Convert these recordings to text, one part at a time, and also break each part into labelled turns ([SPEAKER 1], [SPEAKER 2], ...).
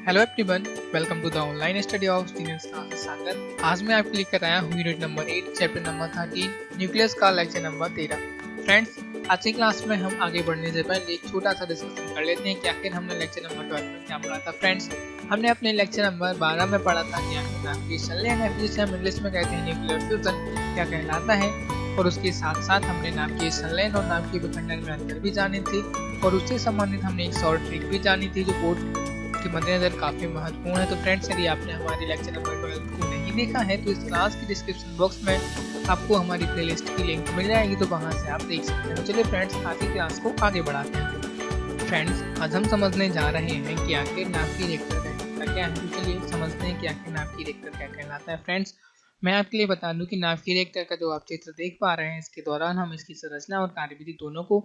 [SPEAKER 1] Hello everyone, welcome to the online study of senior classes Sagar. आज मैं आपके लिए लेकर आया हूँ unit number 8 chapter number 13 nucleus का लेक्चर नंबर 13। फ्रेंड्स, आज की क्लास में हम आगे बढ़ने से पहले एक छोटा सा डिस्कशन कर लेते हैं कि आखिर हमने लेक्चर नंबर 12 में क्या पढ़ा था। फ्रेंड्स, हमने अपने लेक्चर नंबर 12 में पढ़ा था कि आखिर नाभिकीय संलयन या जिसे हम इंग्लिश में कहते हैं न्यूक्लियर फ्यूजन क्या कहलाता है, और उसके साथ साथ हमने नाभिकीय संलयन और नाभिकीय विखंडन में अंतर भी जाने थे, और उससे संबंधित हमने एक शॉर्ट ट्रिक भी जानी थी जो बोर्ड के मद्देनजर काफी महत्वपूर्ण है। तो फ्रेंड्स, यदि आपने हमारे लेक्चर नंबर 12 को नहीं देखा है तो इस क्लास के डिस्क्रिप्शन बॉक्स में आपको हमारी प्लेलिस्ट की लिंक मिल जाएगी, तो वहां से आप देख सकते हैं। तो चलिए फ्रेंड्स, आज की क्लास को आगे बढ़ाते हैं। फ्रेंड्स, आज हम समझने जा रहे हैं कि आखिर नाभिकीय रिएक्टर कहलाता क्या है। तो चलिए समझते हैं कि आखिर नाभिकीय रिएक्टर क्या कहलाता है। फ्रेंड्स, मैं आपके लिए बता दूं कि नाभिकीय रिएक्टर का जो आप चित्र देख पा रहे हैं, इसके दौरान हम इसकी संरचना और कार्यविधि दोनों को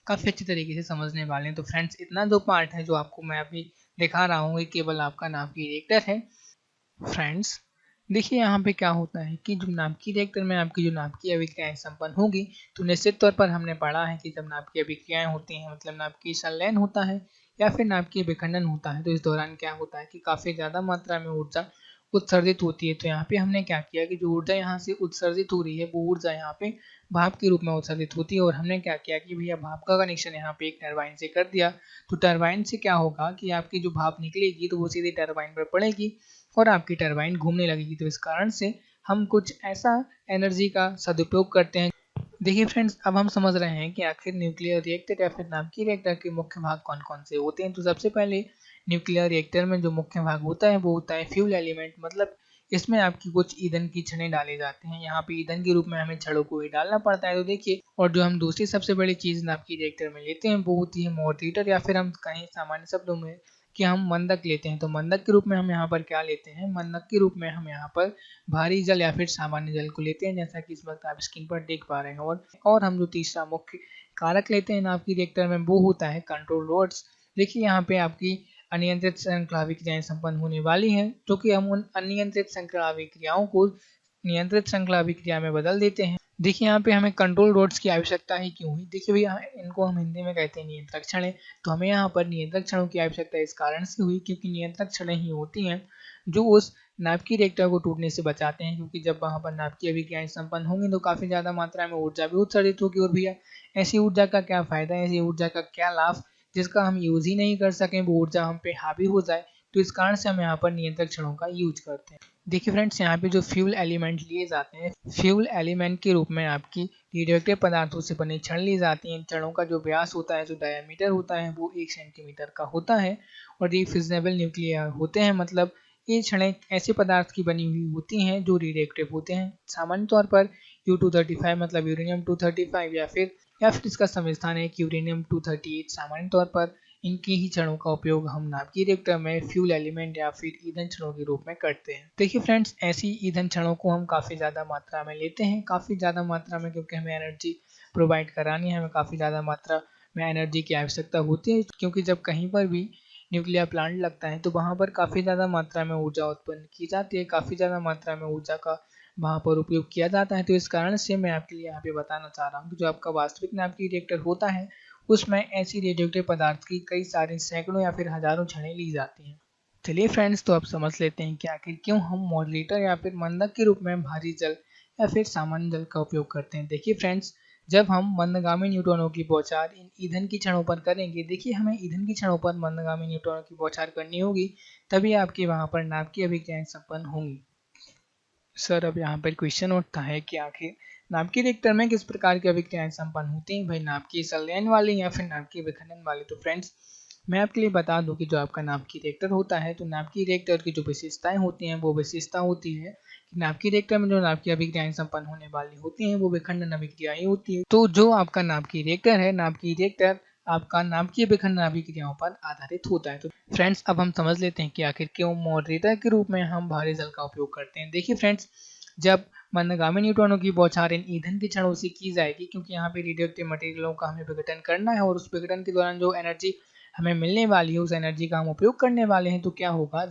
[SPEAKER 1] काफी अच्छी तरीके से समझने वाले हैं। तो फ्रेंड्स, इतना जो पार्ट है जो आपको मैं अभी दिखा रहा हूँ, ये केवल आपका नाभिकीय रिएक्टर है। फ्रेंड्स, देखिए यहाँ पे क्या होता है कि जो नाभिकीय रिएक्टर में आपकी जो नाभिकीय अभिक्रियाएं संपन्न होगी, तो निश्चित तौर पर हमने पढ़ा है कि जब नाभिकीय अभिक्रियाएं होती हैं, मतलब नाभिकीय संलयन होता है या फिर नाभिकीय विखंडन होता है, तो इस दौरान क्या होता है कि काफी ज्यादा मात्रा में ऊर्जा उत्सर्जित होती है। तो यहाँ पे हमने क्या किया कि जो ऊर्जा यहाँ से उत्सर्जित हो रही है वो ऊर्जा यहाँ पे भाप के रूप में उत्सर्जित होती है, और हमने क्या किया कि भैया भाप का कनेक्शन यहाँ पे एक टरबाइन से कर दिया। तो टरबाइन से क्या होगा कि आपकी जो भाप निकलेगी तो वो सीधे टरबाइन पर पड़ेगी और आपकी टरबाइन घूमने लगेगी। तो इस कारण से हम कुछ ऐसा एनर्जी का सदुपयोग करते हैं। देखिए फ्रेंड्स, अब हम समझ रहे हैं कि आखिर न्यूक्लियर रिएक्टर या फिर नाभिकीय रिएक्टर के मुख्य भाग कौन कौन से होते हैं। तो सबसे पहले न्यूक्लियर रिएक्टर में जो मुख्य भाग होता है वो होता है फ्यूल एलिमेंट, मतलब इसमें आपकी कुछ ईंधन की छड़ें डाले जाते हैं। यहाँ पे ईंधन के रूप में हमें छड़ों को ही डालना पड़ता है। तो देखिए, और जो हम दूसरी सबसे बड़ी चीज नाभिकीय रिएक्टर में लेते हैं वो होती है मॉडरेटर, या फिर हम कहीं सामान्य शब्दों में कि हम मंदक लेते हैं। तो मंदक के रूप में हम यहाँ पर क्या लेते हैं, मंदक के रूप में हम यहाँ पर भारी जल या फिर सामान्य जल को लेते हैं, जैसा कि इस वक्त आप स्क्रीन पर देख पा रहे हैं। और हम जो तीसरा मुख्य कारक लेते हैं नाभिकीय रिएक्टर में वो होता है कंट्रोल रोड्स। देखिए यहाँ पे आपकी अनियंत्रित श्रृंखला अभिक्रियाएं संपन्न होने वाली हैं, जो कि हम उन अनियंत्रित श्रृंखला अभिक्रियाओं को नियंत्रित श्रृंखला अभिक्रिया में बदल देते हैं। देखिए यहाँ पे हमें कंट्रोल रोड्स की आवश्यकता ही क्यों हुई। देखिए भैया, इनको हम हिंदी में कहते हैं नियंत्रक क्षणें। तो हमें यहाँ पर नियंत्रक क्षणों की आवश्यकता इस कारण से हुई क्योंकि नियंत्रक क्षणें ही होती हैं जो उस नाभिकीय रिएक्टर को टूटने से बचाते हैं, क्योंकि जब वहां पर नाभिकीय अभिक्रियाएं संपन्न होंगी तो काफी ज्यादा मात्रा में ऊर्जा भी उत्सर्जित होगी। और भैया, ऐसी ऊर्जा का क्या फायदा है, ऐसी ऊर्जा का क्या लाभ जिसका हम यूज ही नहीं कर सकें, वो ऊर्जा हम पे हावी हो जाए। तो इस कारण से हम यहाँ पर नियंत्रक क्षणों का यूज करते हैं। देखिए फ्रेंड्स, यहाँ पे जो फ्यूल एलिमेंट लिए जाते हैं, फ्यूल एलिमेंट के रूप में आपकी रेडियोएक्टिव पदार्थों से बने क्षण ली जाती हैं। इन क्षणों का जो व्यास होता है, जो डायमीटर होता है, वो 1 सेंटीमीटर का होता है, और ये फिजनेबल न्यूक्लियर होते हैं, मतलब ये क्षणें ऐसे पदार्थ की बनी हुई होती हैं जो रेडियोएक्टिव होते हैं। सामान्य तौर पर U-235 मतलब यूरेनियम 235 या फिर इसका समस्थान है यूरेनियम 238। सामान्य तौर पर इनकी ही क्षणों का उपयोग हम नाभिकीय रिएक्टर में फ्यूल एलिमेंट या फिर ईंधन क्षणों के रूप में करते हैं। देखिए फ्रेंड्स, ऐसी ईंधन क्षणों को हम काफी ज्यादा मात्रा में लेते हैं, काफी ज्यादा मात्रा में, क्योंकि हमें एनर्जी प्रोवाइड करानी है, हमें काफी ज्यादा मात्रा में एनर्जी की आवश्यकता होती है। क्योंकि जब कहीं पर भी न्यूक्लियर प्लांट लगता है तो वहां पर काफी ज्यादा मात्रा में ऊर्जा उत्पन्न की जाती है, काफी ज्यादा मात्रा में ऊर्जा का वहां पर उपयोग किया जाता है। तो इस कारण से मैं आपके लिए यहाँ पे बताना चाह रहा हूँ कि जो आपका वास्तविक नाभिकीय रिएक्टर होता है उसमें ऐसी रेडियोएक्टिव पदार्थ की कई सारी सैकड़ों या फिर हजारों क्षणें ली जाती हैं। चलिए फ्रेंड्स, तो अब समझ लेते हैं कि आखिर क्यों हम मॉडरेटर या फिर मंदक के रूप में भारी जल या फिर सामान्य जल का उपयोग करते हैं। देखिए फ्रेंड्स, जब हम मंदगामी न्यूट्रॉनों की बौछार इन ईंधन की क्षणों पर करेंगे, देखिए हमें ईंधन की क्षणों पर मंदगामी न्यूट्रॉनों की बौछार करनी होगी, तभी आपके वहां पर नाभिकीय अभिक्रियाएं संपन्न होंगी। सर, अब यहाँ पर क्वेश्चन उठता है कि आखिर नाभिकीय रिएक्टर में किस प्रकार की अभिक्रियाएं संपन्न होती हैं, भाई नाभिकीय संलयन वाली या फिर नाभिकीय विखंडन वाली। तो फ्रेंड्स, मैं आपके लिए बता दूं कि जो आपका नाभिकीय रिएक्टर होता है, तो नाभिकीय रिएक्टर की जो विशेषताएं होती हैं वो विशेषता होती है कि नाभिकीय रिएक्टर में जो नाभिकीय अभिक्रियाएं संपन्न होने वाली होती हैं वो विखंडन अभिक्रियाएं होती है। तो जो आपका नाभिकीय रिएक्टर है, नाभिकीय रिएक्टर आपका नाभिकीय विखंडन अभिक्रियाओं पर आधारित होता है। तो फ्रेंड्स, अब हम समझ लेते हैं कि आखिर क्यों मॉडरेटर के रूप में हम भारी जल का उपयोग करते हैं। देखिए फ्रेंड्स, जब मंदगामी न्यूट्रॉनों की बौछार इन ईंधन के क्षणों से की जाएगी, क्योंकि यहाँ पे रेडियोएक्टिव मटेरियलों का हमें विघटन करना है और उस विघटन के दौरान जो एनर्जी हमें मिलने वाली है उस एनर्जी का हम उपयोग करने वाले हैं, तो क्या होगा,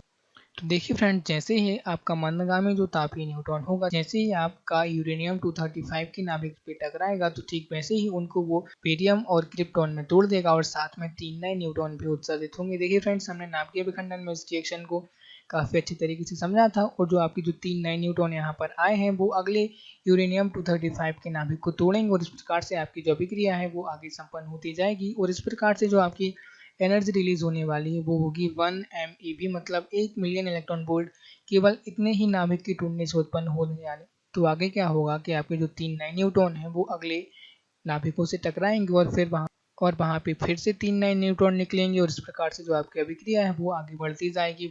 [SPEAKER 1] तो देखिए फ्रेंड, जैसे ही आपका मंदगामी जो तापीय न्यूट्रॉन होगा, जैसे ही आपका यूरेनियम 235 की नाभिक पे टकराएगा, तो ठीक वैसे ही उनको वो बेरियम और क्रिप्टॉन में तोड़ देगा और साथ में 3 नए न्यूट्रॉन भी उत्सर्जित होंगे। देखिए फ्रेंड्स, हमने नाभिकीय विखंडन में इस रिएक्शन को काफी अच्छे तरीके से समझा था, और जो आपकी जो 3 नए न्यूट्रॉन यहाँ पर आए हैं वो अगले यूरेनियम 235 के नाभिक को तोड़ेंगे, और इस प्रकार से आपकी जो अभिक्रिया है वो आगे संपन्न होती जाएगी। और इस प्रकार से जो आपकी एनर्जी रिलीज होने वाली है वो होगी 1 MeV, मतलब 1 मिलियन इलेक्ट्रॉन वोल्ट। केवल इतने ही नाभिक के टूटने से उत्पन्न होने वाले। तो आगे क्या होगा कि आपके जो 3 नए न्यूट्रॉन हैं वो अगले नाभिकों से टकराएंगे, और वहां पे फिर से 3 नए न्यूट्रॉन निकलेंगे, और इस प्रकार से जो आपकी अभिक्रिया है वो आगे बढ़ती जाएगी,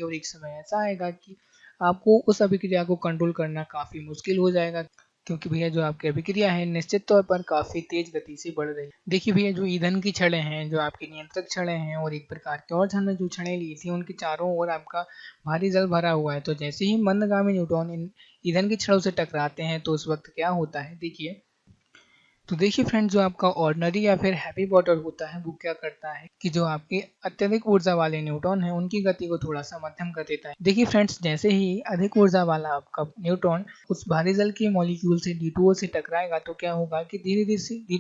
[SPEAKER 1] और एक समय ऐसा आएगा कि आपको उस अभिक्रिया को कंट्रोल करना काफी मुश्किल हो जाएगा, क्योंकि भैया जो आपकी अभिक्रिया है निश्चित तौर पर काफी तेज गति से बढ़ रही है। देखिए भैया, जो ईंधन की छड़ें हैं, जो आपकी नियंत्रक छड़ें हैं, और एक प्रकार के और हमने जो छड़ें ली थी उनके चारों ओर आपका भारी जल भरा हुआ है। तो जैसे ही मंदगामी न्यूट्रॉन इन ईंधन की छड़ों से टकराते हैं तो उस वक्त क्या होता है, देखिए। तो देखिए फ्रेंड्स, जो आपका ऑर्डिनरी या फिर हैवी वाटर होता है वो क्या करता है कि जो आपके अत्यधिक ऊर्जा वाले न्यूट्रॉन है उनकी गति को थोड़ा सा मध्यम कर देता है। देखिए फ्रेंड्स, जैसे ही अधिक ऊर्जा वाला आपका न्यूट्रॉन उस भारी जल के मॉलिक्यूल से D2O से टकराएगा, तो क्या होगा कि धीरे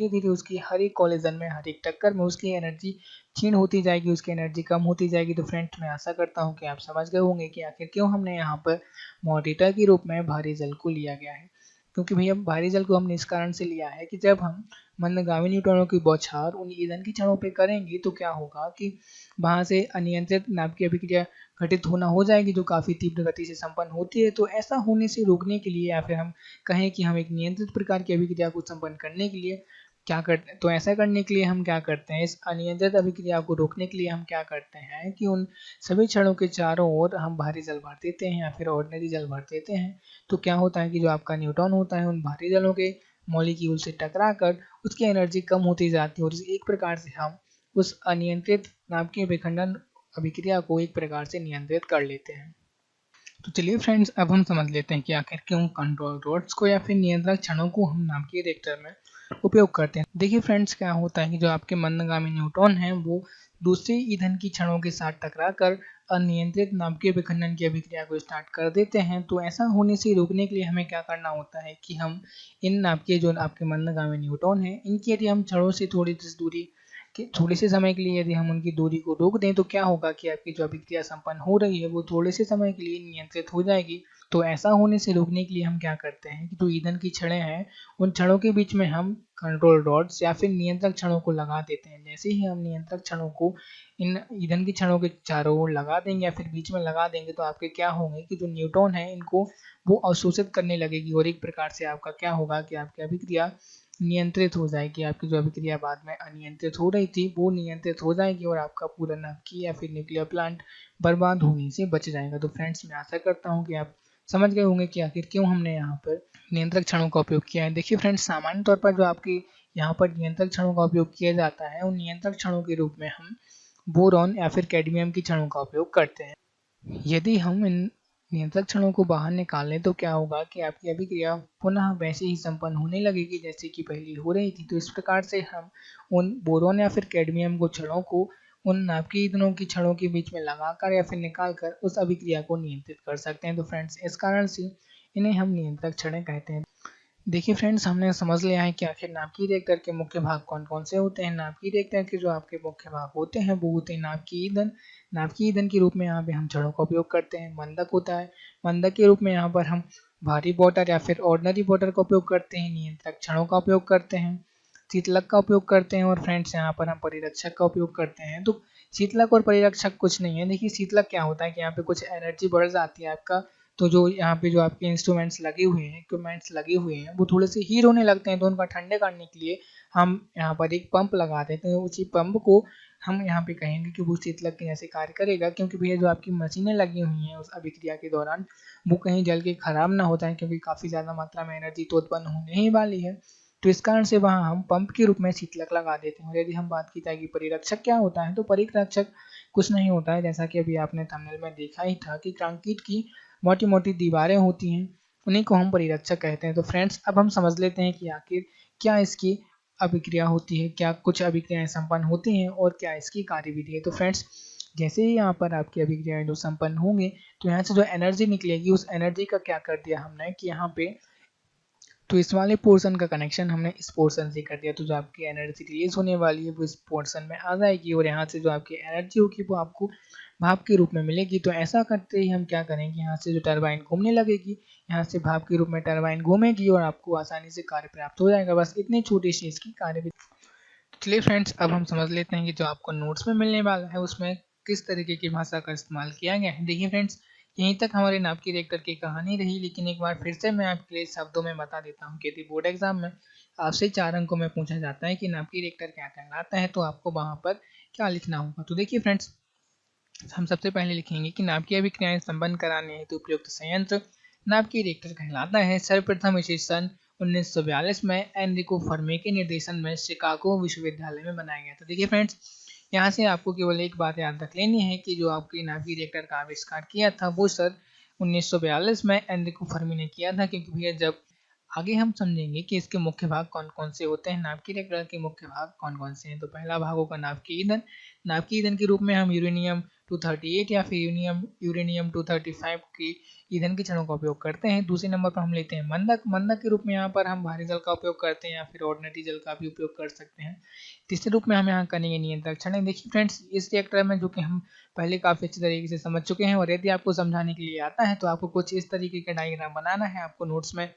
[SPEAKER 1] धीरे उसकी हर एक कॉलिजन में, हर एक टक्कर में उसकी एनर्जी क्षीण होती जाएगी, उसकी एनर्जी कम होती जाएगी। तो फ्रेंड्स, मैं आशा करता हूँ कि आप समझ गए होंगे कि आखिर क्यों हमने यहाँ पर मॉडरेटर के रूप में भारी जल को लिया गया है। क्योंकि भैया भारी जल को हमने इस कारण से लिया है कि जब हम मंदगामी न्यूट्रॉनों की बौछार उन ईंधन की छड़ों पे करेंगे तो क्या होगा कि वहां से अनियंत्रित नाभिकीय अभिक्रिया घटित होना हो जाएगी, जो काफी तीव्र गति से संपन्न होती है। तो ऐसा होने से रोकने के लिए, या फिर हम कहें कि हम एक नियंत्रित प्रकार की अभिक्रिया को संपन्न करने के लिए क्या करते हैं, तो ऐसा करने के लिए हम क्या करते हैं, इस अनियंत्रित अभिक्रिया को रोकने के लिए हम क्या करते हैं कि उन सभी छड़ों के चारों ओर हम भारी जल भर देते हैं या फिर ऑर्डिनरी जल भर देते हैं। तो क्या होता है कि जो आपका न्यूट्रॉन होता है उन भारी जलों के मॉलिक्यूल से टकराकर उसकी एनर्जी कम होती जाती है, और एक प्रकार से हम उस अनियंत्रित नाभिकीय विखंडन अभिक्रिया को एक प्रकार से नियंत्रित कर लेते हैं। तो चलिए फ्रेंड्स, अब हम समझ लेते हैं कि आखिर क्यों कंट्रोल रोड्स को या फिर नियंत्रक क्षणों को हम नाभिकीय रिएक्टर में उपयोग करते हैं। देखिए फ्रेंड्स, क्या होता है कि जो आपके मंदगामी न्यूट्रॉन हैं वो दूसरे ईंधन की क्षणों के साथ टकराकर अनियंत्रित नाभिकीय विखंडन की अभिक्रिया को स्टार्ट कर देते हैं। तो ऐसा होने से रोकने के लिए हमें क्या करना होता है कि हम इन नाभिकीय जो आपके मंदगामी न्यूट्रॉन हैं इनकी यदि हम क्षणों से थोड़े से समय के लिए यदि हम उनकी दूरी को रोक दें, तो क्या होगा कि आपकी जो अभिक्रिया संपन्न हो रही है वो थोड़े से समय के लिए नियंत्रित हो जाएगी। तो ऐसा होने से रोकने के लिए हम क्या करते हैं कि जो ईंधन की छड़ें हैं उन छड़ों के बीच में हम कंट्रोल रॉड्स या फिर नियंत्रक छड़ों को लगा देते हैं। जैसे ही हम नियंत्रक छड़ों को इन ईंधन की छड़ों के चारों ओर लगा देंगे या फिर बीच में लगा देंगे, तो आपके क्या होंगे कि जो न्यूट्रॉन है इनको वो अवशोषित करने लगेगी, और एक प्रकार से आपका क्या होगा कि आपकी अभिक्रिया नियंत्रित हो जाएगी। आपकी जो अभिक्रिया बाद में अनियंत्रित हो रही थी वो नियंत्रित हो जाएगी, और आपका पूरा नाभिकीय या फिर न्यूक्लियर प्लांट बर्बाद होने से बच जाएगा। तो फ्रेंड्स, मैं आशा करता हूँ कि आप समझ गए होंगे कि आखिर क्यों हमने यहाँ पर नियंत्रक क्षणों का उपयोग किया है। देखिए फ्रेंड्स, सामान्य तौर पर जो आपकी यहाँ पर नियंत्रक क्षणों का उपयोग किया जाता है उन नियंत्रक क्षणों के रूप में हम बोरॉन या फिर कैडमियम की क्षणों का उपयोग करते हैं। यदि हम इन नियंत्रक क्षणों को बाहर निकालें तो क्या होगा कि आपकी अभिक्रिया पुनः वैसे ही संपन्न होने लगेगी जैसे कि पहले हो रही थी। तो इस प्रकार से हम उन बोरॉन या फिर कैडमियम को छड़ों को उन नाभिकीय ईंधनों की छड़ों के बीच में लगाकर या फिर निकालकर उस अभिक्रिया को नियंत्रित कर सकते हैं। तो फ्रेंड्स, इस कारण से इन्हें हम नियंत्रक छड़ें कहते हैं। देखिए फ्रेंड्स, हमने समझ लिया है कि आखिर नाभिकीय रिएक्टर के मुख्य भाग कौन कौन से होते हैं। नाभिकीय रिएक्टर के जो आपके मुख्य भाग होते हैं वो होते हैं नाभिकीय ईंधन। नाभिकीय ईंधन के रूप में यहाँ पे हम छड़ों का उपयोग करते हैं। मंदक होता है, मंदक के रूप में यहाँ पर हम भारी वाटर या फिर ऑर्डिनरी वाटर का उपयोग करते हैं। नियंत्रक छड़ों का उपयोग करते हैं, शीतलक का उपयोग करते हैं, और फ्रेंड्स यहाँ पर हम परिरक्षक का उपयोग करते हैं। तो शीतलक और परिरक्षक कुछ नहीं है। देखिए शीतलक क्या होता है कि यहाँ पे कुछ एनर्जी बढ़ जाती है आपका, तो जो यहाँ पे जो आपके इंस्ट्रूमेंट्स लगे हुए हैं, इक्विपमेंट्स लगे हुए हैं वो थोड़े से हीट होने लगते हैं, तो उनका ठंडे करने के लिए हम यहाँ पर एक पंप लगा देते हैं। उसी पंप को हम यहाँ पे कहेंगे कि वो शीतलक के जैसे कार्य करेगा, क्योंकि भैया जो आपकी मशीनें लगी हुई हैं उस अभिक्रिया के दौरान वो कहीं जल के खराब ना होता है, क्योंकि काफ़ी ज़्यादा मात्रा में एनर्जी तो उत्पन्न होने ही वाली है। तो इस कारण से वहाँ हम पंप के रूप में शीतलक लगा देते हैं। और यदि हम बात की जाए कि परिरक्षक क्या होता है, तो परिरक्षक कुछ नहीं होता है, जैसा कि अभी आपने थंबनेल में देखा ही था कि कंक्रीट की मोटी मोटी दीवारें होती हैं, उन्हीं को हम परिरक्षक कहते हैं। तो फ्रेंड्स, अब हम समझ लेते हैं कि आखिर क्या इसकी अभिक्रिया होती है, क्या कुछ अभिक्रियाएं संपन्न होती हैं और क्या इसकी कार्यविधि है। तो फ्रेंड्स, जैसे ही यहाँ पर आपकी अभिक्रियाएं जो संपन्न होंगी तो यहाँ से जो एनर्जी निकलेगी उस एनर्जी का क्या कर दिया हमने कि यहाँ पे तो इस वाले पोर्शन का कनेक्शन हमने इस पोर्शन से कर दिया, तो जो आपकी एनर्जी रिलीज होने वाली है वो इस पोर्शन में आ जाएगी और यहाँ से जो आपकी एनर्जी होगी वो आपको भाप के रूप में मिलेगी। तो ऐसा करते ही हम क्या करेंगे, यहाँ से जो टरबाइन घूमने लगेगी, यहाँ से भाप के रूप में टरबाइन घूमेगी और आपको आसानी से कार्य प्राप्त हो जाएगा। बस इतनी छोटी सी इसकी कार्य। चलिए फ्रेंड्स, अब हम समझ लेते हैं कि जो आपको नोट्स में मिलने वाला है उसमें किस तरीके की भाषा का इस्तेमाल किया गया है। देखिए फ्रेंड्स, यहीं तक हमारे नाभिकीय रिएक्टर की कहानी रही, लेकिन एक बार फिर से मैं आपके लिए शब्दों में बता देता हूँ कि यदि बोर्ड एग्जाम में आपसे 4 अंकों में पूछा जाता है कि नाभिकीय रिएक्टर क्या कहलाता है तो आपको वहाँ पर क्या लिखना होगा। तो देखिए फ्रेंड्स, हम सबसे पहले लिखेंगे कि नाभिकीय अभिक्रियाएं संपन्न कराने हेतु उपयुक्त संयंत्र नाभिकीय रिएक्टर कहलाता है। सर्वप्रथम इसे सन 1942 में एनरिको फर्मी के निर्देशन में शिकागो विश्वविद्यालय में बनाया गया। तो देखिए फ्रेंड्स, यहाँ से आपको केवल एक बात याद रख लेनी है कि जो आपकी नाभिकीय रिएक्टर का आविष्कार किया था वो सन 1942 में एनरिको फर्मी ने किया था, क्योंकि भैया जब आगे हम समझेंगे कि इसके मुख्य भाग कौन कौन से होते हैं, नाभिकीय रिएक्टर के मुख्य भाग कौन कौन से हैं। तो पहला भाग होगा नाभिकीय ईंधन। नाभिकीय ईंधन के रूप में हम यूरेनियम 238 या फिर यूरेनियम 235 की ईंधन के क्षणों का उपयोग करते हैं। दूसरे नंबर पर हम लेते हैं मंदक। मंदक के रूप में यहाँ पर हम भारी जल का उपयोग करते हैं या फिर ऑर्डिनरी जल का भी उपयोग कर सकते हैं। तीसरे रूप में हम यहाँ करेंगे नियंत्रक क्षण। देखिए फ्रेंड्स, इस रिएक्टर में जो कि हम पहले काफी अच्छी तरीके से समझ चुके हैं और यदि आपको समझाने के लिए आता है तो आपको कुछ इस तरीके का डायग्राम बनाना है, आपको नोट्स में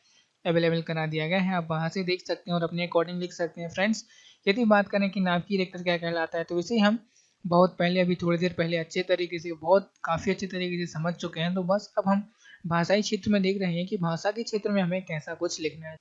[SPEAKER 1] अवेलेबल करा दिया गया है, आप वहां से देख सकते हैं और अपने अकॉर्डिंग लिख सकते हैं। फ्रेंड्स, यदि बात करें कि नाभिकीय रिएक्टर क्या कहलाता है तो इसे हम बहुत पहले, अभी थोड़ी देर पहले अच्छे तरीके से, बहुत काफ़ी अच्छे तरीके से समझ चुके हैं। तो बस अब हम भाषाई क्षेत्र में देख रहे हैं कि भाषा के क्षेत्र में हमें कैसा कुछ लिखना है।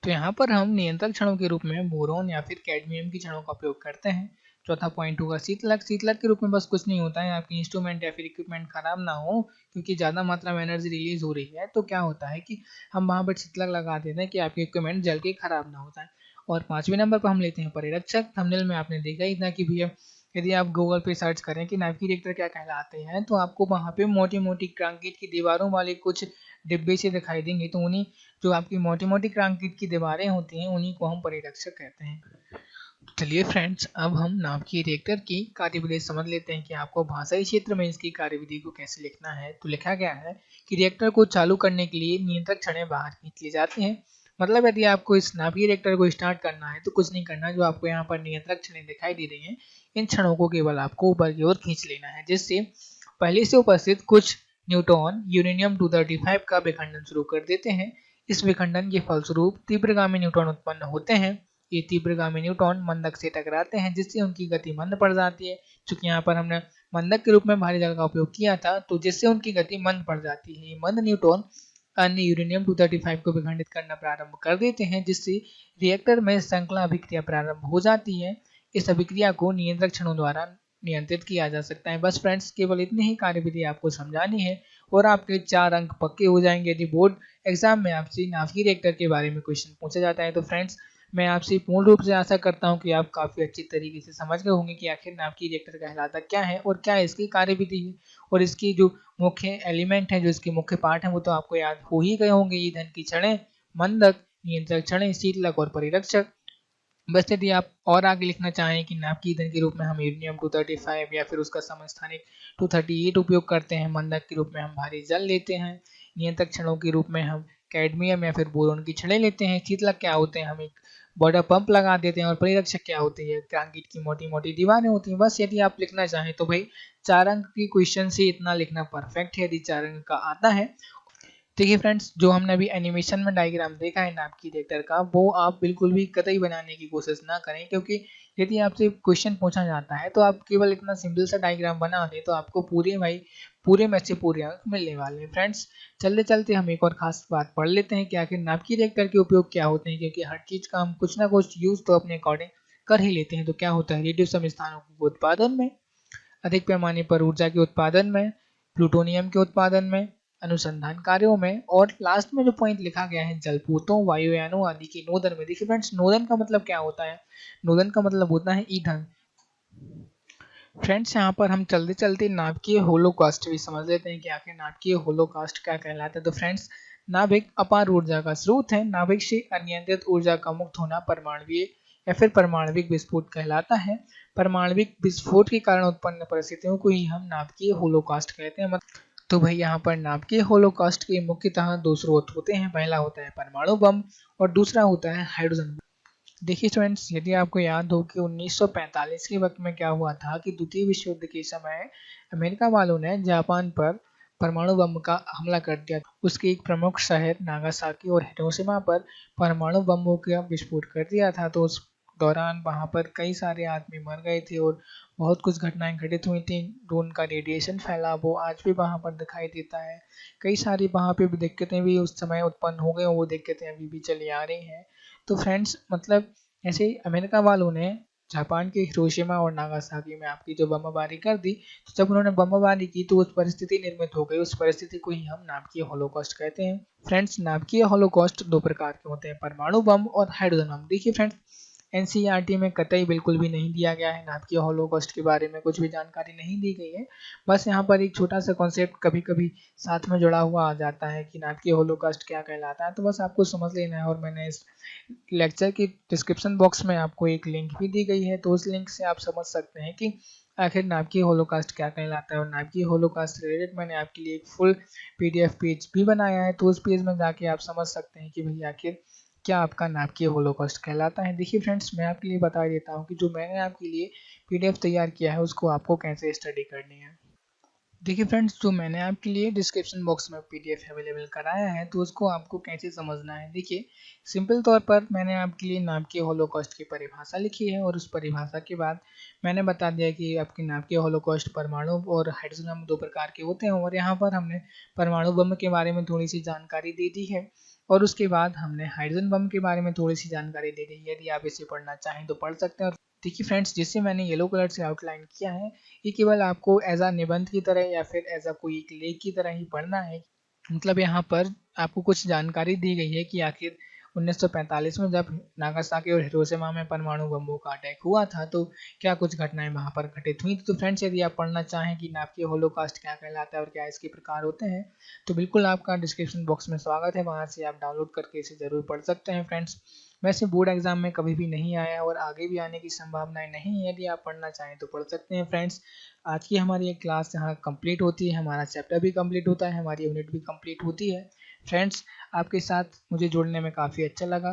[SPEAKER 1] तो यहाँ पर हम नियंत्रक क्षणों के रूप में बोरोन या फिर कैडमियम की क्षणों का उपयोग करते हैं। चौथा पॉइंट होगा शीतलक। शीतलक के रूप में बस कुछ नहीं होता है, आपकी इंस्ट्रूमेंट या फिर इक्विपमेंट खराब ना हो, क्योंकि ज़्यादा मात्रा में एनर्जी रिलीज हो रही है तो क्या होता है कि हम वहाँ पर शीतलक लगा देते हैं कि आपके इक्विपमेंट जल के खराब ना हो जाए। और पांचवें नंबर पर हम लेते हैं परिरक्षक। थंबनेल में आपने देखा ही था कि भैया यदि आप गूगल पे सर्च करें कि नाभिकीय रिएक्टर क्या कहलाते हैं तो आपको वहाँ पे मोटी मोटी कंक्रीट की दीवारों वाले कुछ डिब्बे से दिखाई देंगे। तो उन्हीं, जो आपकी मोटी मोटी कंक्रीट की दीवारें होती हैं, उन्हीं को हम परिरक्षक कहते हैं। चलिए फ्रेंड्स, अब हम नाभिकीय रिएक्टर की कार्यविधि समझ लेते हैं कि आपको भाषाई क्षेत्र में इसकी कार्यविधि को कैसे लिखना है। तो लिखा गया है कि रिएक्टर को चालू करने के लिए नियंत्रक क्षणें बाहर खींच ली जाती हैं। मतलब यदि आपको इस नाभिकीय रिएक्टर को स्टार्ट करना है तो कुछ नहीं करना, जो आपको यहाँ पर नियंत्रक क्षणें दिखाई दे रही हैं इन क्षणों को केवल आपको ऊपर की ओर खींच लेना है, जिससे पहले से उपस्थित कुछ न्यूट्रॉन यूरेनियम 235 का विखंडन शुरू कर देते हैं। इस विखंडन के फलस्वरूप तीव्रगामी न्यूट्रॉन उत्पन्न होते हैं। ये तीव्रगामी न्यूट्रॉन मंदक से टकराते हैं जिससे उनकी गति मंद पड़ जाती है। चूंकि यहाँ पर हमने मंदक के रूप में भारी जल का उपयोग किया था तो जिससे उनकी गति मंद पड़ जाती है। ये मंद न्यूट्रॉन अन्य यूरेनियम 235 को विखंडित करना प्रारंभ कर देते हैं, जिससे रिएक्टर में श्रृंखला अभिक्रिया प्रारंभ हो जाती है। इस अभिक्रिया को नियंत्रक क्षणों द्वारा नियंत्रित किया जा सकता है। बस फ्रेंड्स, केवल इतनी ही कार्यविधि आपको समझानी है और आपके 4 अंक पक्के हो जाएंगे यदि बोर्ड एग्जाम में आपसे नाभिकीय रिएक्टर के बारे में क्वेश्चन पूछा जाता है। तो फ्रेंड्स, मैं आपसे पूर्ण रूप से आशा करता हूं कि आप काफी अच्छी तरीके से समझ गए होंगे कि आखिर नाभिकीय रिएक्टर कहलाता क्या है और क्या इसकी कार्यविधि है, और इसकी जो मुख्य एलिमेंट है, जो इसके मुख्य पार्ट है, वो तो आपको याद हो ही गए होंगे। ईंधन की क्षणें, मंदक, नियंत्रक क्षणें, शीतलक और परिरक्षक। बस यदि आप और आगे लिखना चाहें कि नाभिकीय ईंधन के रूप में हम यूरेनियम 235 या फिर उसका समस्थानिक 238 उपयोग करते हैं, मंदक के रूप में हम भारी जल लेते हैं, नियंत्रक क्षणों के रूप में हम कैडमियम या फिर बोरोन की छड़ें लेते हैं, शीतलक क्या होते हैं, हम एक बॉर्डर पंप लगा देते हैं, और परिरक्षक क्या होती है, कंक्रीट की मोटी मोटी दीवारें होती हैं। बस यदि आप लिखना चाहें तो भाई 4 अंक की क्वेश्चन से इतना लिखना परफेक्ट है यदि 4 अंक का आता है। देखिए फ्रेंड्स, जो हमने अभी एनिमेशन में डायग्राम देखा है नाभिकीय रिएक्टर का, वो आप बिल्कुल भी कतई बनाने की कोशिश ना करें, क्योंकि यदि आपसे क्वेश्चन पूछा जाता है तो आप केवल इतना सिंपल सा डायग्राम बना दें तो आपको पूरे में से पूरे अंक मिलने वाले हैं। फ्रेंड्स, चलते चलते हम एक और खास बात पढ़ लेते हैं कि आखिर नाभिकीय रिएक्टर के उपयोग क्या होते हैं, क्योंकि हर चीज का हम कुछ ना कुछ यूज तो अपने अकॉर्डिंग कर ही लेते हैं। तो क्या होता है, रेडियो समस्थानों के उत्पादन में, अधिक पैमाने पर ऊर्जा के उत्पादन में, प्लूटोनियम के उत्पादन में, अनुसंधान कार्यों में, और लास्ट में जो पॉइंट लिखा गया है जलपूतों, वायुयानों आदि की नोदन में। देखिए फ्रेंड्स, नोदन का मतलब क्या होता है, नोदन का मतलब होता है ईंधन। फ्रेंड्स, यहाँ पर हम चलते चलते नाभिकीय होलोकास्ट भी समझ लेते हैं कि आखिर नाभिकीय होलोकास्ट क्या कहलाता है। तो फ्रेंड्स, नाभिक अपार ऊर्जा का स्रोत है। नाभिक से अनियंत्रित ऊर्जा का मुक्त होना परमाणुीय या फिर परमाणविक विस्फोट कहलाता है। परमाणविक विस्फोट के कारण उत्पन्न परिस्थितियों को ही हम नाभिकीय होलोकॉस्ट कहते हैं। तो भाई यहाँ पर नाभिकीय होलोकॉस्ट के मुख्यतः दो स्रोत होते हैं। पहला होता है परमाणु बम और दूसरा होता है हाइड्रोजन बम। देखिए स्टूडेंट्स, यदि आपको याद हो कि 1945 के वक्त में क्या हुआ था कि द्वितीय विश्व युद्ध के समय अमेरिका वालों ने जापान पर परमाणु बम का हमला कर दिया। उसके एक प्रमुख शहर नागासाकी और हिरोशिमा पर परमाणु बमों का विस्फोट कर दिया था। तो उस दौरान वहां पर कई सारे आदमी मर गए थे और बहुत कुछ घटनाएं घटित हुई थी। जो उनका रेडिएशन फैला वो आज भी वहां पर दिखाई देता है। कई सारी वहां पे दिक्कतें भी उस समय उत्पन्न हो गई और वो दिक्कतें अभी भी चली आ रही हैं। तो फ्रेंड्स, मतलब ऐसे अमेरिका वालों ने जापान के हिरोशिमा और नागासाकी में आपकी जो बमबारी कर दी। तो जब उन्होंने बमबारी की तो उस परिस्थिति निर्मित हो गई। उस परिस्थिति को ही हम नाभिकीय होलोकॉस्ट कहते हैं। फ्रेंड्स, नाभिकीय होलोकॉस्ट दो प्रकार के होते हैं, परमाणु बम और हाइड्रोजन बम। देखिए फ्रेंड्स, एनसीईआरटी में कतई बिल्कुल भी नहीं दिया गया है, नाभिकीय होलोकॉस्ट के बारे में कुछ भी जानकारी नहीं दी गई है। बस यहाँ पर एक छोटा सा कॉन्सेप्ट कभी कभी साथ में जुड़ा हुआ आ जाता है कि नाभिकीय होलोकॉस्ट क्या कहलाता है। तो बस आपको समझ लेना है। और मैंने इस लेक्चर की डिस्क्रिप्शन बॉक्स में आपको एक लिंक भी दी गई है, तो उस लिंक से आप समझ सकते हैं कि आखिर नाभिकीय होलोकॉस्ट क्या कहलाता है। और नाभिकीय होलोकॉस्ट रिलेटेड मैंने आपके लिए एक फुल पीडीएफ पेज भी बनाया है, तो उस पेज में जाके आप समझ सकते हैं कि भाई आखिर क्या आपका नाभिकीय होलोकॉस्ट कहलाता है। देखिए फ्रेंड्स, मैं आपके लिए बता देता हूँ कि जो मैंने आपके लिए पीडीएफ तैयार किया है उसको आपको कैसे स्टडी करनी है। देखिए फ्रेंड्स, जो मैंने आपके लिए डिस्क्रिप्शन बॉक्स में पीडीएफ अवेलेबल कराया है तो उसको आपको कैसे समझना है। देखिए, सिंपल तौर पर मैंने आपके लिए नाभिकीय होलोकॉस्ट की परिभाषा लिखी है और उस परिभाषा के बाद मैंने बता दिया कि आपकी नाभिकीय होलोकॉस्ट परमाणु और हाइड्रोजन बम दो प्रकार के होते हैं। और यहाँ पर हमने परमाणु बम के बारे में थोड़ी सी जानकारी दे दी है और उसके बाद हमने हाइड्रोजन बम के बारे में थोड़ी सी जानकारी दे दी है। यदि आप इसे पढ़ना चाहें तो पढ़ सकते हैं। देखिए फ्रेंड्स, जिससे मैंने येलो कलर से आउटलाइन किया है, ये केवल आपको एज अ निबंध की तरह या फिर एज अ कोई एक लेख की तरह ही पढ़ना है। मतलब यहाँ पर आपको कुछ जानकारी दी गई है कि आखिर 1945 में जब नागासाकी और हिरोशिमा में परमाणु बमों का अटैक हुआ था तो क्या कुछ घटनाएं वहां पर घटित हुई। तो फ्रेंड्स, यदि आप पढ़ना चाहें कि नाभिकीय होलोकॉस्ट क्या कहलाता है और क्या इसके प्रकार होते हैं तो बिल्कुल आपका डिस्क्रिप्शन बॉक्स में स्वागत है, वहां से आप डाउनलोड करके इसे जरूर पढ़ सकते हैं। फ्रेंड्स, वैसे बोर्ड एग्जाम में कभी भी नहीं आया और आगे भी आने की संभावनाएं नहीं है। यदि आप पढ़ना चाहें तो पढ़ सकते हैं। फ्रेंड्स, आज की हमारी एक क्लास यहाँ कंप्लीट होती है, हमारा चैप्टर भी कंप्लीट होता है, हमारी यूनिट भी कंप्लीट होती है। फ्रेंड्स, आपके साथ मुझे जुड़ने में काफ़ी अच्छा लगा।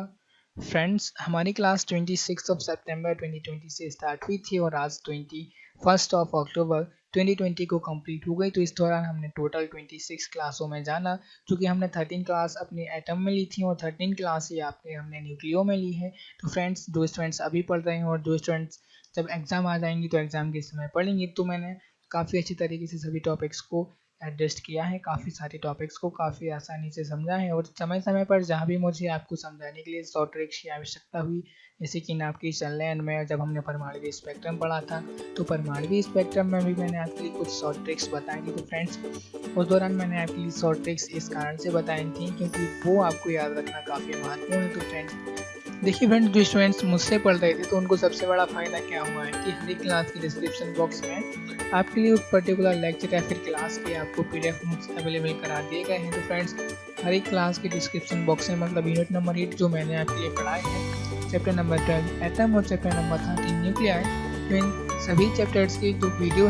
[SPEAKER 1] फ्रेंड्स, हमारी क्लास 26 सितंबर 2020 से स्टार्ट हुई थी और आज 21 अक्टूबर 2020 को कंप्लीट हो गई। तो इस दौरान हमने टोटल 26 क्लासों में जाना, क्योंकि हमने 13 क्लास अपनी एटम में ली थी और 13 क्लास ही आपने हमने न्यूक्लियो में ली है। तो फ्रेंड्स, जो स्टूडेंट्स अभी पढ़ रहे हैं और जो स्टूडेंट्स जब एग्ज़ाम आ जाएंगी तो एग्ज़ाम के समय पढ़ेंगे, तो मैंने काफ़ी अच्छी तरीके से सभी टॉपिक्स को एडजस्ट किया है, काफ़ी सारे टॉपिक्स को काफ़ी आसानी से समझा है। और समय समय पर जहाँ भी मुझे आपको समझाने के लिए शॉर्ट ट्रिक्स की आवश्यकता हुई, जैसे कि आपकी चलन में जब हमने परमाणु स्पेक्ट्रम पढ़ा था तो परमाणु स्पेक्ट्रम में भी मैंने आपके लिए कुछ शॉर्ट ट्रिक्स बताई थी। तो फ्रेंड्स, उस दौरान मैंने आपके लिए शॉर्ट ट्रिक्स इस कारण से बताई थी क्योंकि वो आपको याद रखना काफ़ी महत्वपूर्ण है। तो फ्रेंड्स, देखिए फ्रेंड्स, जो स्टूडेंट्स मुझसे पढ़ रहे थे तो उनको सबसे बड़ा फ़ायदा क्या हुआ है कि हर एक क्लास की डिस्क्रिप्शन बॉक्स में आपके लिए उस पर्टिकुलर लेक्चर या फिर क्लास के आपको पीडीएफ नोट्स अवेलेबल करा दिए गए हैं। तो फ्रेंड्स, हर एक क्लास की डिस्क्रिप्शन बॉक्स में मतलब यूनिट नंबर 8 जो मैंने आपके लिए पढ़ाए हैं, चैप्टर नंबर 12 एटम और चैप्टर नंबर 13 न्यूक्लियाई, तो इन सभी चैप्टर्स की जो वीडियो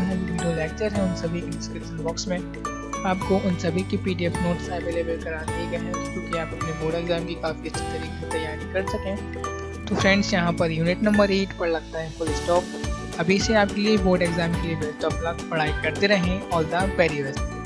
[SPEAKER 1] लेक्चर है उन सभी के डिस्क्रिप्शन बॉक्स में आपको उन सभी की पीडीएफ नोट्स अवेलेबल करा दिए गए हैं, क्योंकि आप अपने बोर्ड एग्जाम की काफ़ी अच्छी तरीके से तैयारी कर सकें। तो फ्रेंड्स, यहाँ पर यूनिट नंबर 8 पर लगता है फुल स्टॉप। अभी से आपके लिए बोर्ड एग्जाम के लिए बेस्ट ऑफ लक, पढ़ाई करते रहें। All the very best.